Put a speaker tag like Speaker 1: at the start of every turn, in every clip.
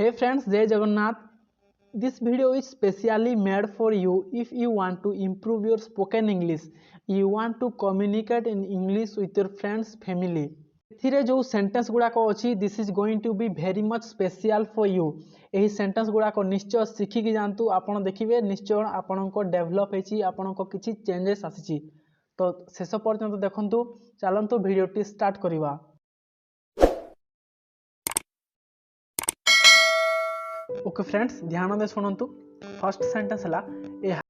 Speaker 1: Hey friends, Jai Jagannath. This video is specially made for you if you want to improve your spoken English. You want to communicate in English with your friends, family. ଏଥିରେ ଯେଉଁ sentence ଗୁଡ଼ାକ ଅଛି this is going to be very much special for you. ଏହି sentence ଗୁଡ଼ାକ ନିଶ୍ଚୟ ଶିଖିକି ଯାଆନ୍ତୁ। ଆପଣ ଦେଖିବେ ନିଶ୍ଚୟ ଆପଣଙ୍କ ଡେଭଲପ୍ ହେଇଛି, ଆପଣଙ୍କ କିଛି ଚେଞ୍ଜେସ୍ ଆସିଛି। ତ ଶେଷ ପର୍ଯ୍ୟନ୍ତ ଦେଖନ୍ତୁ। ଚାଲନ୍ତୁ ଭିଡ଼ିଓଟି ଷ୍ଟାର୍ଟ କରିବା। ओके फ्रेंड्स, ध्यान दे शुणु। फर्स्ट सेंटेंस है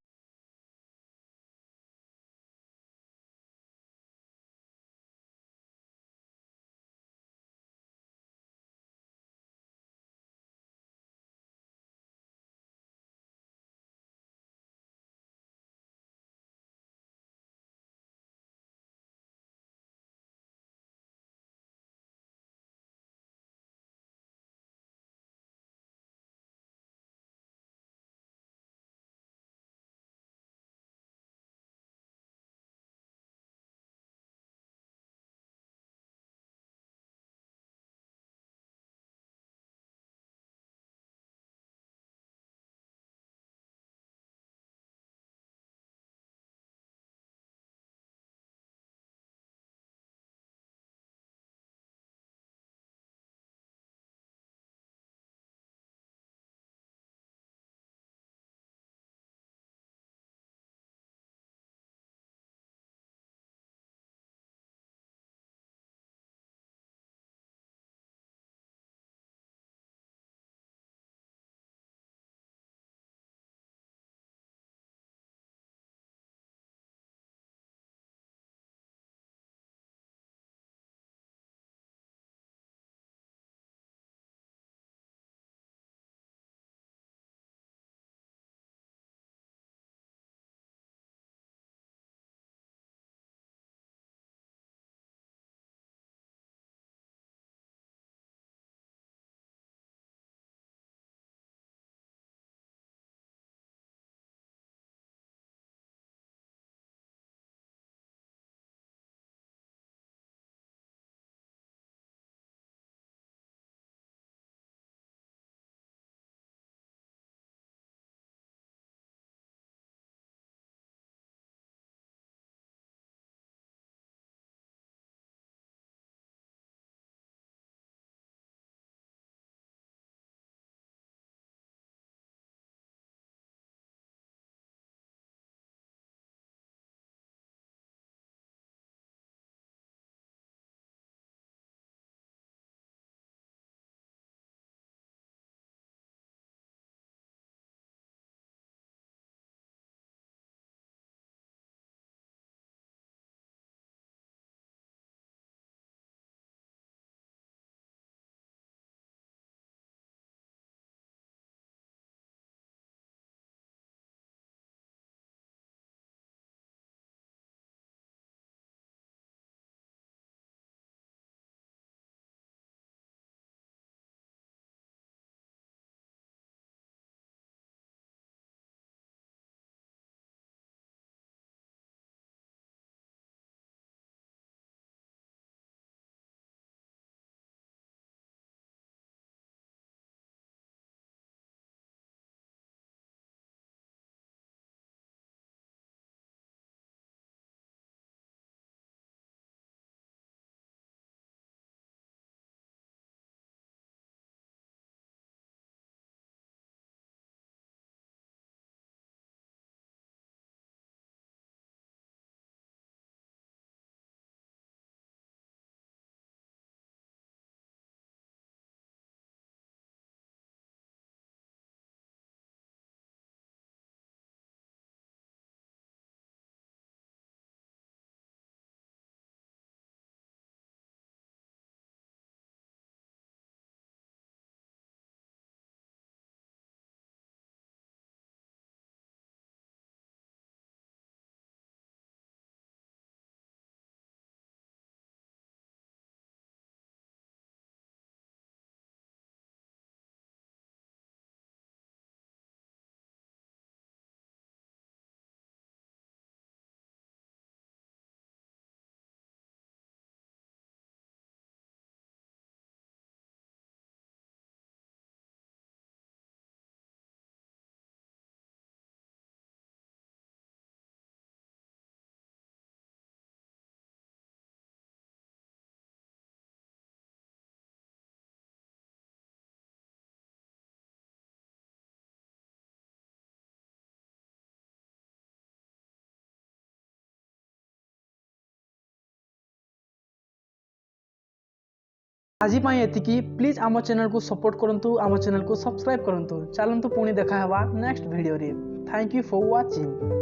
Speaker 1: आज एतिकी प्लीज आम चैनल को सपोर्ट करंतु, आम चैनल को सब्सक्राइब करंतु। चलंतु पुणी देखा हवा नेक्स्ट वीडियो रे। Thank you for watching.